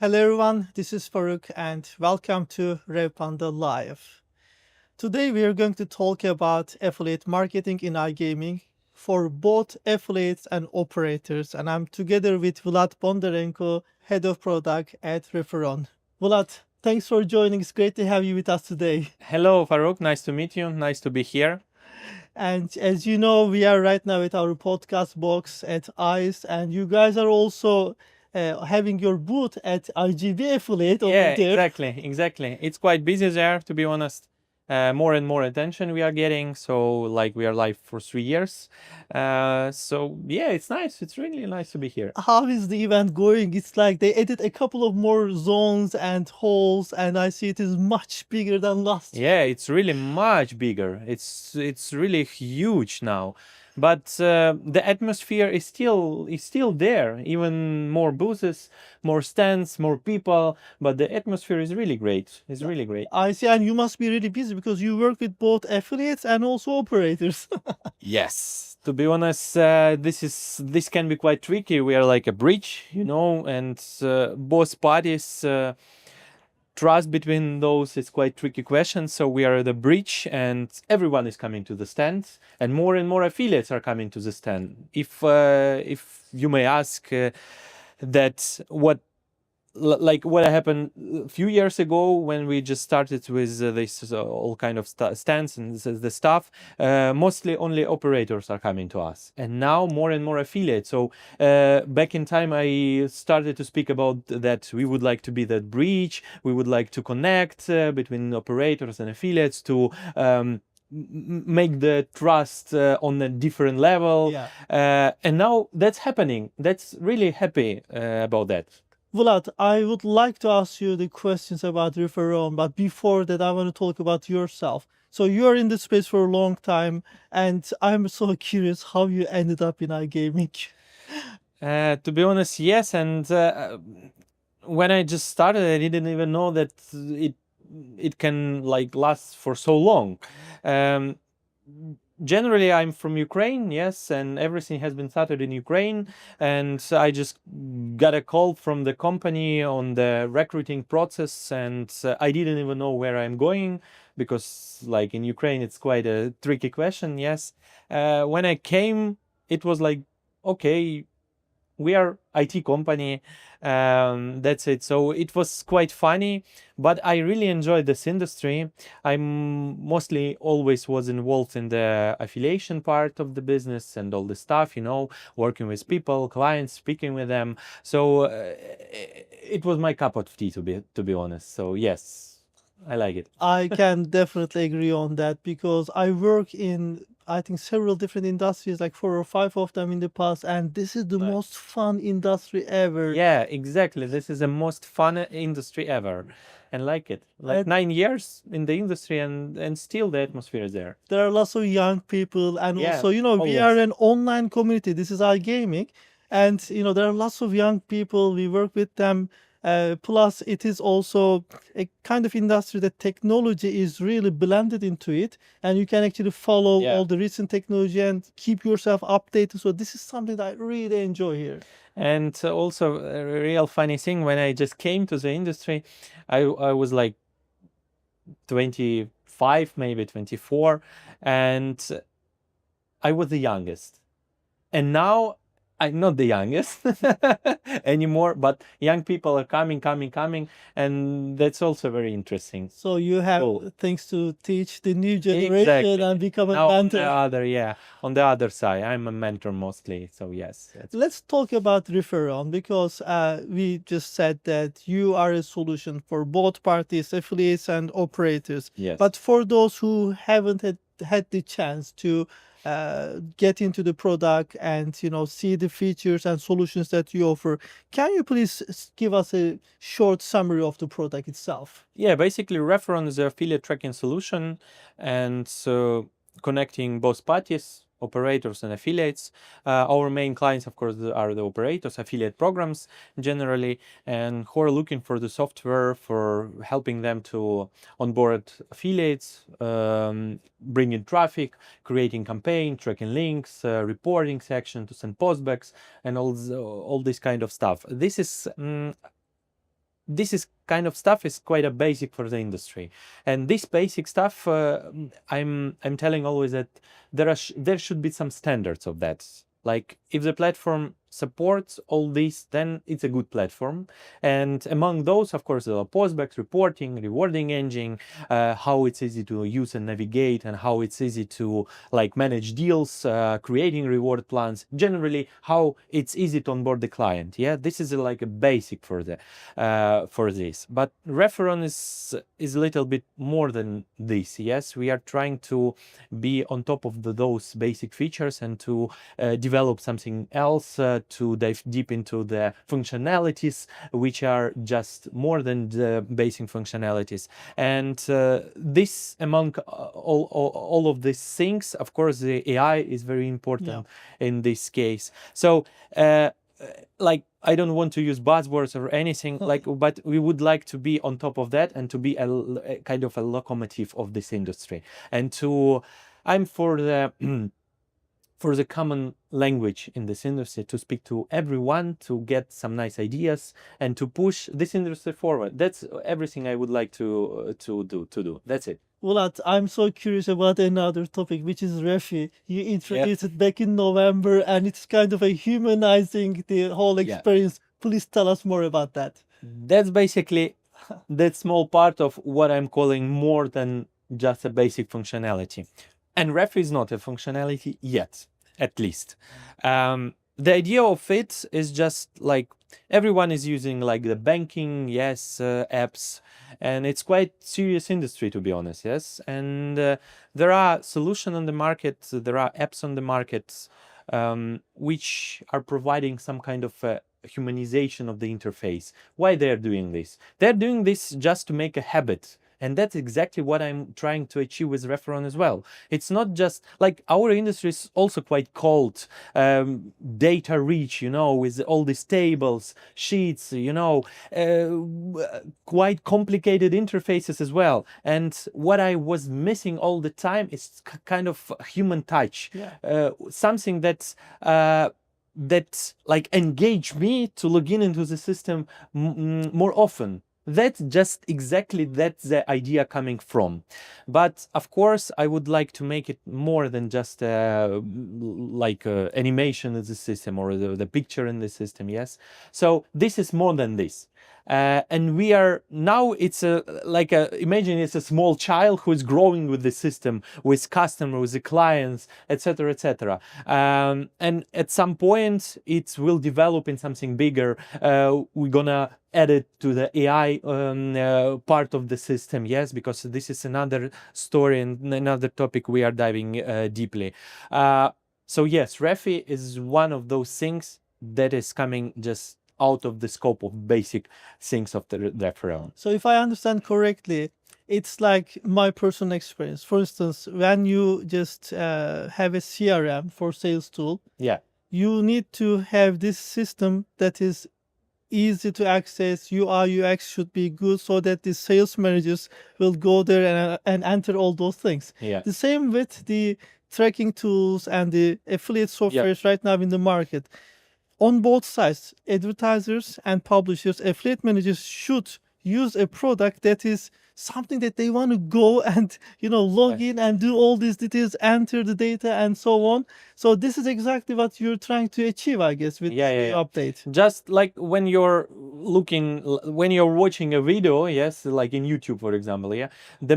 Hello everyone, this is Faruk and welcome to Revpanda Live. Today we are going to talk about affiliate marketing in iGaming for both affiliates and operators, and I'm together with Vlad Bondarenko, Head of Product at Referon. Vlad, thanks for joining. It's great to have you with us today. Hello, Faruk. Nice to meet you. Nice to be here. And as you know, we are right now at our podcast box at ICE, and you guys are also having your booth at IGB affiliate over Yeah, there. exactly. It's quite busy there, to be honest. More and more attention we are getting. So, like, we are live for 3 years. So, yeah, it's nice. It's really nice to be here. How is the event going? It's like they added a couple of more zones and halls, and I see it is much bigger than last year. Yeah, it's really much bigger. It's really huge now. But the atmosphere is still there. Even more booths, more stands, more people. But the atmosphere is really great. It's really great. I see, and you must be really busy because you work with both affiliates and also operators. Yes, to be honest, this can be quite tricky. We are like a bridge, and both parties trust between those is quite tricky question. So we are the bridge, and everyone is coming to the stand, and more affiliates are coming to the stand. If you may ask, that like what happened a few years ago when we just started with this all kind of stands and the stuff, mostly only operators are coming to us, and now more and more affiliates. So back in time I started to speak about that we would like to be that bridge, we would like to connect between operators and affiliates to make the trust on a different level. Yeah. And now that's happening. That's really happy about that. Vlad, I would like to ask you the questions about Referon, but before that, I want to talk about yourself. So you're in the space for a long time, and I'm so curious how you ended up in iGaming. To be honest, yes. And when I just started, I didn't even know that it can like last for so long. Um, Generally, I'm from Ukraine, yes, and everything has been started in Ukraine. And I just got a call from the company on the recruiting process, and I didn't even know where I'm going because, like, in Ukraine, it's quite a tricky question. Yes, when I came, it was like, okay, we are IT company. That's it. So it was quite funny, but I really enjoyed this industry. I'm mostly always was involved in the affiliation part of the business and all the stuff, working with people, clients, speaking with them. So it was my cup of tea, to be honest. So yes, I like it. I can definitely agree on that because I work in, I think, several different industries, like 4 or 5 of them in the past, and this is the Nice. most fun industry ever. Yeah, exactly. This is the most fun industry ever, and like it. Like And 9 years in the industry, and still the atmosphere is there. there are lots of young people, and Yeah, also, we are always. an online community. This is iGaming, and there are lots of young people. We work with them. Plus, it is also a kind of industry that technology is really blended into it, and you can actually follow Yeah. all the recent technology and keep yourself updated. So this is something that I really enjoy here. And also a real funny thing, when I just came to the industry, I was like 25, maybe 24, and I was the youngest. And now I'm not the youngest anymore, but young people are coming, and that's also very interesting. So you have Cool. things to teach the new generation Exactly. and become a Now mentor. on the other side, I'm a mentor mostly. So yes, Let's talk about Referon because we just said that you are a solution for both parties, affiliates and operators. yes. But for those who haven't had the chance to get into the product and see the features and solutions that you offer, can you please give us a short summary of the product itself? Yeah, basically Referon is an affiliate tracking solution, and so connecting both parties, operators and affiliates. Our main clients, of course, are the operators, affiliate programs generally, and who are looking for the software for helping them to onboard affiliates, bring in traffic, creating campaign, tracking links, reporting section to send postbacks, and all this kind of stuff. This is this is kind of stuff is quite a basic for the industry, and this basic stuff, I'm telling always that there should be some standards of that. Like if the platform supports all this, then it's a good platform. And among those, of course, there are postbacks, reporting, rewarding engine, how it's easy to use and navigate, and how it's easy to like manage deals, creating reward plans, generally how it's easy to onboard the client. Yeah, this is like a basic for the for this. But Referon is a little bit more than this. Yes, we are trying to be on top of those basic features and to develop something else, to dive deep into the functionalities, which are just more than the basic functionalities. And this, among all of these things, of course, the AI is very important in this case. So like, I don't want to use buzzwords or anything, like, but we would like to be on top of that and to be a kind of a locomotive of this industry. And I'm for the common language in this industry, to speak to everyone, to get some nice ideas and to push this industry forward. That's everything I would like to do. That's it. Vlad, I'm so curious about another topic, which is Refi. You introduced it back in November, and it's kind of a humanizing the whole experience. Please tell us more about that. That's basically that small part of what I'm calling more than just a basic functionality. And Refi is not a functionality yet, at least. The idea of it is just like everyone is using like the banking, apps, and it's quite serious industry, to be honest, yes. And there are solutions on the market, there are apps on the market, which are providing some kind of humanization of the interface. Why they're doing this? They're doing this just to make a habit. And that's exactly what I'm trying to achieve with Referon as well. It's not just like our industry is also quite cold, data rich, with all these tables, sheets, quite complicated interfaces as well. And what I was missing all the time is kind of human touch, something that's that like engage me to log into the system more often. That's just exactly that's the idea coming from. But of course, I would like to make it more than just like animation in the system or the picture in the system. Yes. So this is more than this. And we are now, it's imagine it's a small child who is growing with the system, with customers, with the clients, etc., etc. And at some point it will develop in something bigger. We're gonna add it to the AI part of the system, yes, because this is another story and another topic we are diving deeply. So yes, Refi is one of those things that is coming just out of the scope of basic things of the Referon. So if I understand correctly, it's like my personal experience. For instance, when you just have a CRM for sales tool, you need to have this system that is easy to access. UI UX should be good so that the sales managers will go there and enter all those things. The same with the tracking tools and the affiliate softwares right now in the market. On both sides, advertisers and publishers, affiliate managers should use a product that is something that they want to go and log in and do all these details, enter the data and so on. So this is exactly what you're trying to achieve, I guess, with the update. Just like when you're watching a video, yes, like in YouTube, for example, the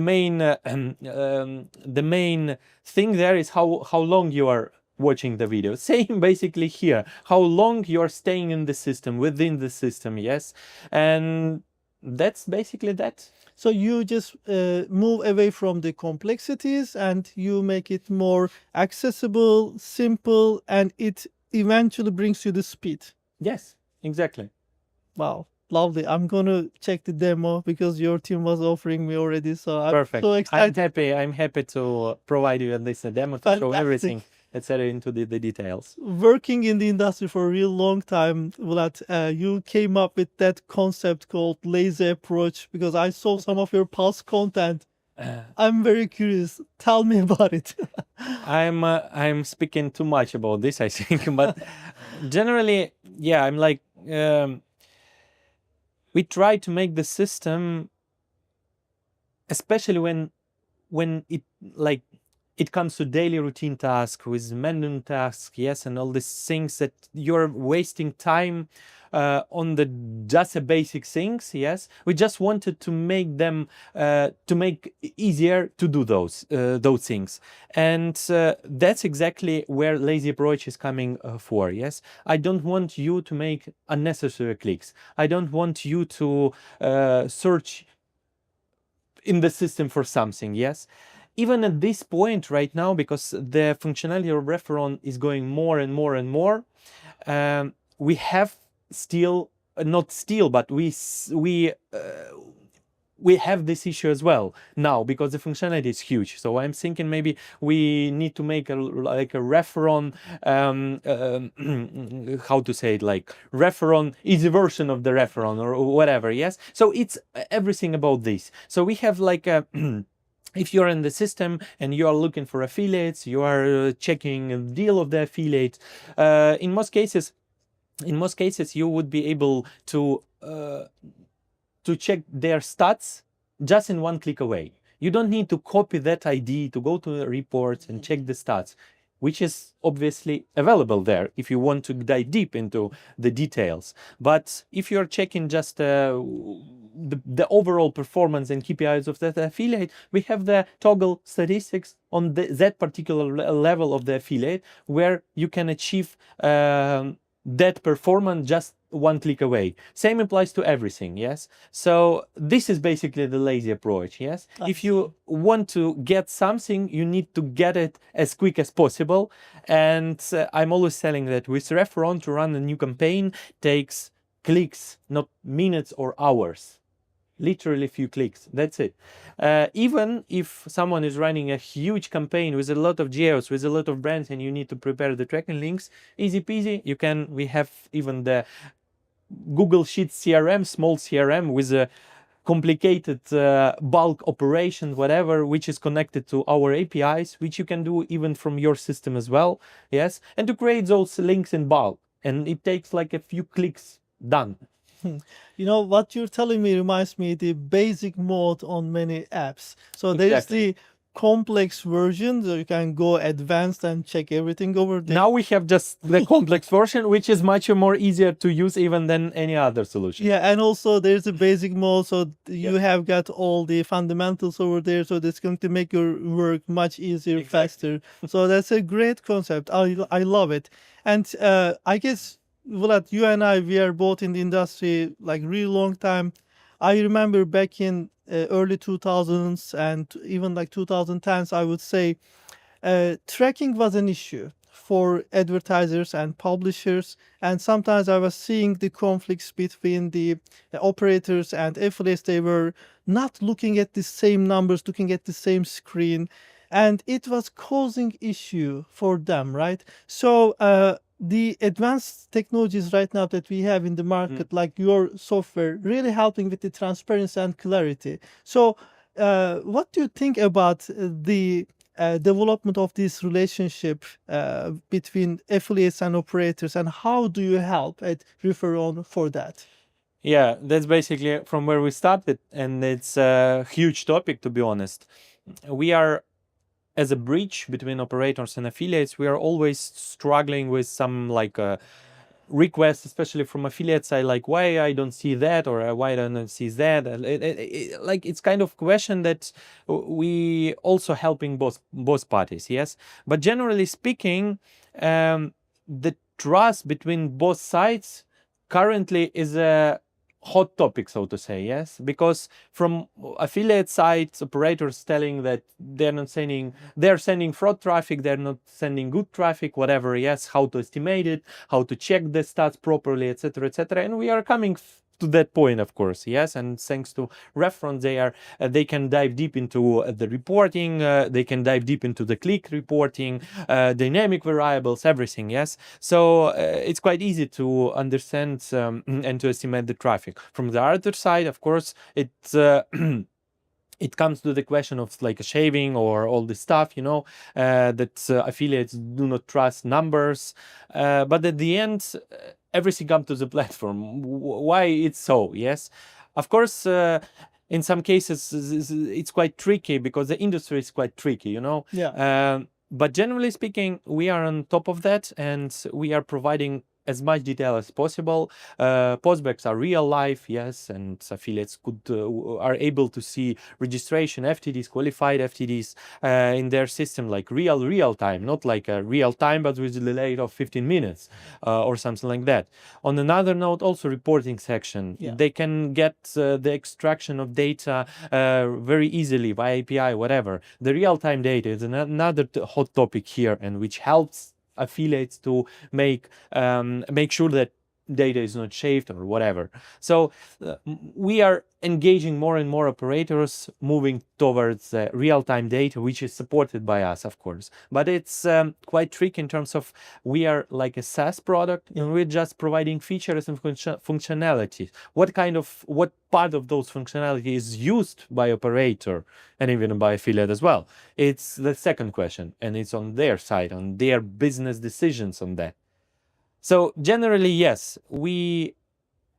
main thing there is how long you are watching the video. Same basically here, how long you're staying in the system, within the system, yes. And that's basically that. So you just move away from the complexities and you make it more accessible, simple, and it eventually brings you the speed. Yes, exactly. Wow. Lovely. I'm going to check the demo because your team was offering me already. So I'm so excited. I'm happy to provide you this demo to show everything, etc., into the details. Working in the industry for a real long time, Vlad, you came up with that concept called lazy approach because I saw some of your past content. I'm very curious. Tell me about it. I'm speaking too much about this, I think, but generally, I'm like we try to make the system, especially when it comes to daily routine tasks with manual tasks, yes, and all these things that you're wasting time on the just the basic things, yes. We just wanted to make them to make easier to do those things, and that's exactly where lazy approach is coming for. Yes, I don't want you to make unnecessary clicks. I don't want you to search in the system for something, yes. Even at this point right now, because the functionality of Referon is going more and more and more, we have still not still, but we have this issue as well now because the functionality is huge. So I'm thinking maybe we need to make a Referon, how to say it, like Referon easy version of the Referon or whatever. Yes. So it's everything about this. So we have like a if you're in the system and you are looking for affiliates, you are checking the deal of the affiliate. In most cases, you would be able to check their stats just in one click away. You don't need to copy that ID to go to the reports and check the stats, which is obviously available there if you want to dive deep into the details. But if you're checking just the overall performance and KPIs of that affiliate, we have the toggle statistics on that particular level of the affiliate where you can achieve that performance just one click away. Same applies to everything, yes? So this is basically the lazy approach, yes? If you want to get something, you need to get it as quick as possible. And I'm always telling that with Referon to run a new campaign takes clicks, not minutes or hours. Literally a few clicks, that's it. Even if someone is running a huge campaign with a lot of geos, with a lot of brands, and you need to prepare the tracking links, easy peasy. We have even the Google Sheets CRM, small CRM with a complicated bulk operation, whatever, which is connected to our APIs, which you can do even from your system as well, yes, and to create those links in bulk, and it takes like a few clicks, done. You know, what you're telling me reminds me the basic mode on many apps. So there's Exactly. the complex version, so you can go advanced and check everything over there. Now we have just the complex version, which is much more easier to use even than any other solution. Yeah, and also there's a basic mode, so you have got all the fundamentals over there, so that's going to make your work much easier, faster. So that's a great concept. I love it. And I guess, Vlad, you and I, we are both in the industry like really long time. I remember back in early 2000s and even like 2010s, I would say tracking was an issue for advertisers and publishers, and sometimes I was seeing the conflicts between the operators and affiliates. They were not looking at the same numbers, looking at the same screen, and it was causing issue for them, right? So the advanced technologies right now that we have in the market, like your software, really helping with the transparency and clarity. So what do you think about the development of this relationship between affiliates and operators, and how do you help at Referon for that? Yeah, that's basically from where we started, and it's a huge topic, to be honest. We are, as a bridge between operators and affiliates, we are always struggling with some like requests, especially from affiliate side, like why I don't see that, or why I don't see that. Like it's kind of question that we also helping both parties, yes. But generally speaking, the trust between both sides currently is a hot topic, so to say, yes, because from affiliate sites, operators telling that they're sending fraud traffic, they're not sending good traffic, whatever, yes, how to estimate it, how to check the stats properly, etc., etc. And we are coming to that point, of course, yes, and thanks to Reference, they can dive deep into the reporting, they can dive deep into the click reporting, dynamic variables, everything, yes. So it's quite easy to understand and to estimate the traffic. From the other side, of course, it's it comes to the question of like a shaving or all this stuff, that affiliates do not trust numbers, but at the end, everything comes to the platform. Why it's so? Yes, of course. In some cases, it's quite tricky because the industry is quite tricky, you know. Yeah. But generally speaking, we are on top of that, and we are providing as much detail as possible. Postbacks are real life, yes, and affiliates are able to see registration FTDs, qualified FTDs in their system, like real time, not like a real time, but with a delay of 15 minutes or something like that. On another note, also reporting section, they can get the extraction of data very easily via API, whatever. The real-time data is another hot topic here, and which helps affiliates to make sure that data is not shaved or whatever. So we are engaging more and more operators moving towards real-time data, which is supported by us, of course. But it's quite tricky in terms of we are like a SaaS product, and we're just providing features and functionality. What part of those functionality is used by operator and even by affiliate as well? It's the second question, and it's on their side, on their business decisions on that. So generally, yes, we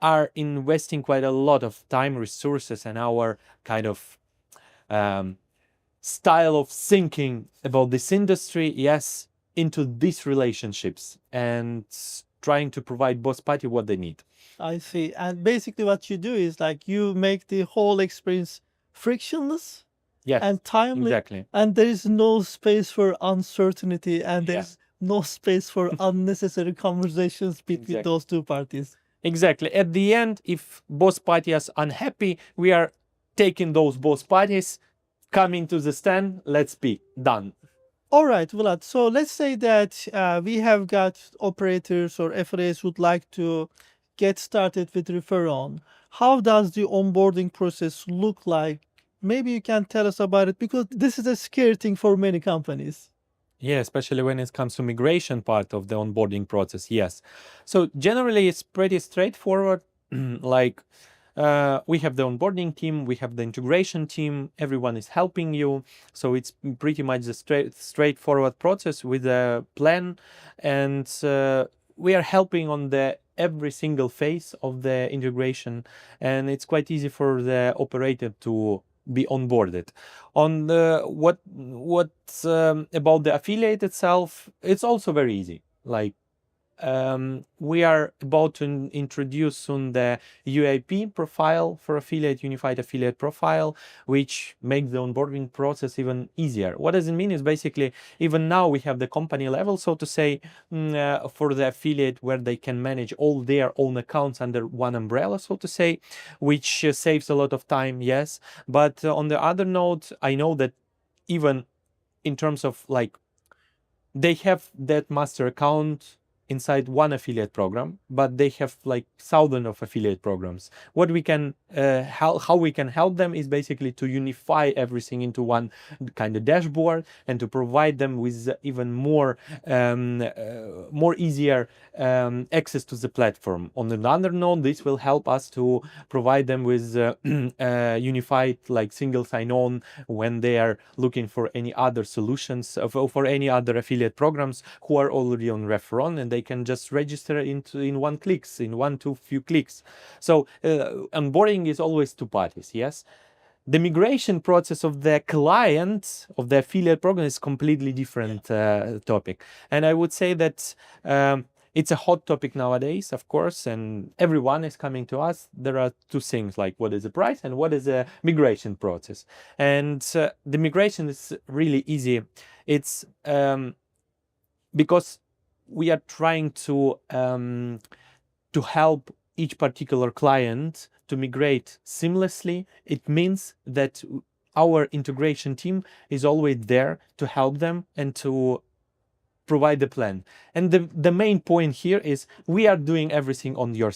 are investing quite a lot of time, resources, and our kind of style of thinking about this industry, yes, into these relationships and trying to provide both party what they need. I see. And basically what you do is like you make the whole experience frictionless and timely. Exactly. And there is no space for uncertainty, and there's no space for unnecessary conversations between those two parties. Exactly. At the end, if both parties are unhappy, we are taking those both parties, coming to the stand, let's be done. All right, Vlad. So let's say that we have got operators or affiliates would like to get started with Referon. How does the onboarding process look like? Maybe you can tell us about it, because this is a scary thing for many companies. Yeah, especially when it comes to migration part of the onboarding process. Yes. So generally, it's pretty straightforward. Like we have the onboarding team, we have the integration team, everyone is helping you. So it's pretty much the straightforward process with a plan. And we are helping on the every single phase of the integration. And it's quite easy for the operator to be onboarded. On the what about the affiliate itself, it's also very easy. Like we are about to introduce soon the UAP profile for affiliate, unified affiliate profile, which makes the onboarding process even easier. What does it mean is basically even now we have the company level, so to say, for the affiliate, where they can manage all their own accounts under one umbrella, so to say, which saves a lot of time, yes. But on the other note, I know that even in terms of like they have that master account inside one affiliate program, but they have like thousands of affiliate programs. What we can how we can help them is basically to unify everything into one kind of dashboard and to provide them with even more easier access to the platform. On another note, this will help us to provide them with unified like single sign-on when they are looking for any other solutions for any other affiliate programs who are already on Referon, and they can just register in one to few clicks. So onboarding is always two parties, yes. The migration process of the client of the affiliate program is completely different topic, and I would say that it's a hot topic nowadays, of course, and everyone is coming to us. There are two things, like what is the price and what is the migration process. And the migration is really easy. It's because we are trying to help each particular client to migrate seamlessly. It means that our integration team is always there to help them and to provide the plan. And the main point here is we are doing everything on your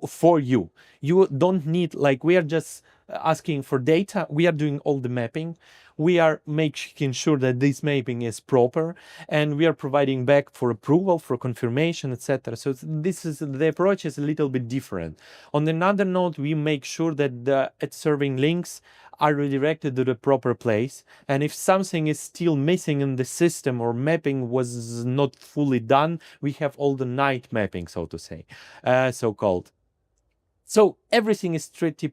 for you. You don't need, like, we are just asking for data. We are doing all the mapping. We are making sure that this mapping is proper, and we are providing back for approval, for confirmation, etc. So the approach is a little bit different. On another note, we make sure that the ad serving links are redirected to the proper place. And if something is still missing in the system or mapping was not fully done, we have all the night mapping, so to say, so-called. So everything is pretty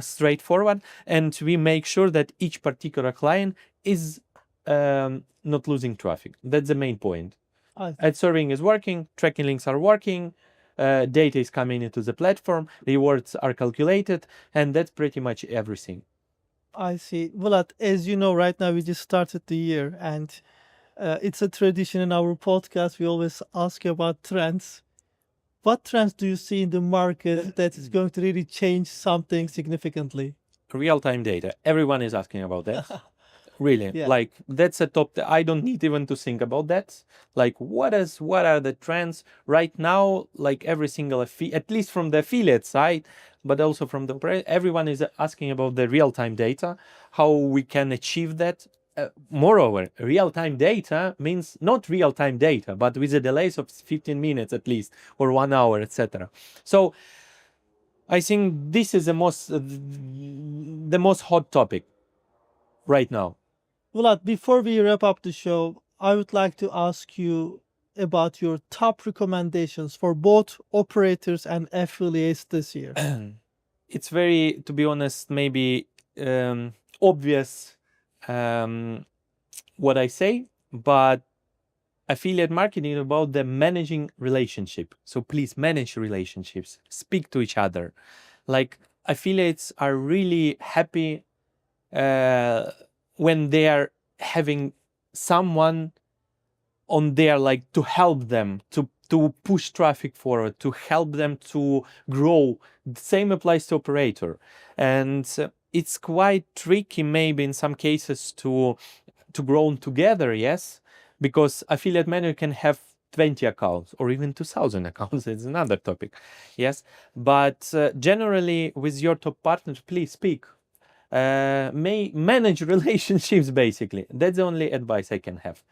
straightforward, and we make sure that each particular client is not losing traffic. That's the main point. Ad serving is working, tracking links are working, data is coming into the platform, rewards are calculated, and that's pretty much everything. I see. Vlad, as you know, right now we just started the year, and it's a tradition in our podcast. We always ask about trends. What trends do you see in the market that is going to really change something significantly? Real-time data. Everyone is asking about that. Really, Yeah. like that's a top. I don't need even to think about that. Like, what are the trends right now? Like every single at least from the affiliate side, but also from the everyone is asking about the real-time data, how we can achieve that. Moreover, real-time data means not real-time data, but with a delays of 15 minutes at least, or 1 hour, etc. So I think this is the most hot topic right now. Vlad, before we wrap up the show, I would like to ask you about your top recommendations for both operators and affiliates this year. It's very, to be honest, maybe obvious what I say, but affiliate marketing is about the managing relationship. So please manage relationships, speak to each other. Like affiliates are really happy when they are having someone on there, like to help them to push traffic forward, to help them to grow. The same applies to operator, and it's quite tricky maybe in some cases to grow together. Yes, because affiliate manager can have 20 accounts or even 2,000 accounts. It's another topic. Yes, but generally with your top partners, please speak. May manage relationships. Basically, that's the only advice I can have.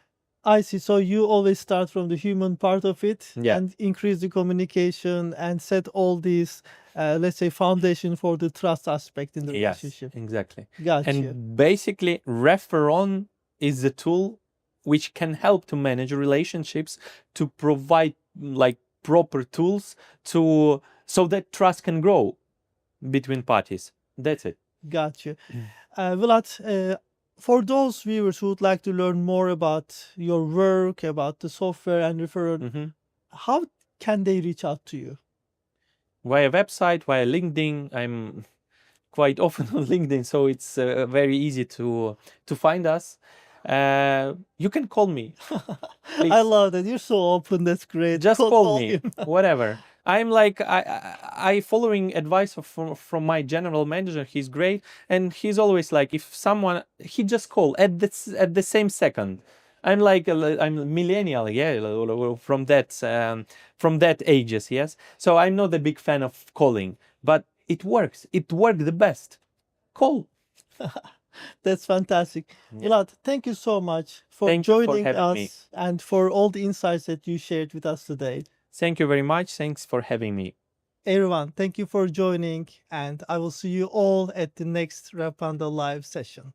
I see. So you always start from the human part of it Yeah. and increase the communication and set all these, let's say, foundation for the trust aspect in the Yes, relationship. exactly. Gotcha. And basically, Referon is the tool which can help to manage relationships, to provide like proper tools to so that trust can grow between parties. That's it. Gotcha. Vlad, for those viewers who would like to learn more about your work, about the software and Referon, how can they reach out to you? Via website, via LinkedIn. I'm quite often on LinkedIn, so it's very easy to find us. You can call me. I love that. You're so open. That's great. Just call me, him. whatever. I'm like I following advice from my general manager. He's great, and he's always like, if someone, he just call at the same second. I'm like I'm millennial, yeah, from that ages, yes. So I'm not a big fan of calling, but it works. It worked the best. Call. That's fantastic. Yeah. Vlad, thank you so much for Thank you for joining having me. us and for all the insights that you shared with us today. Thank you very much. Thanks for having me. Everyone, thank you for joining, and I will see you all at the next Revpanda live session.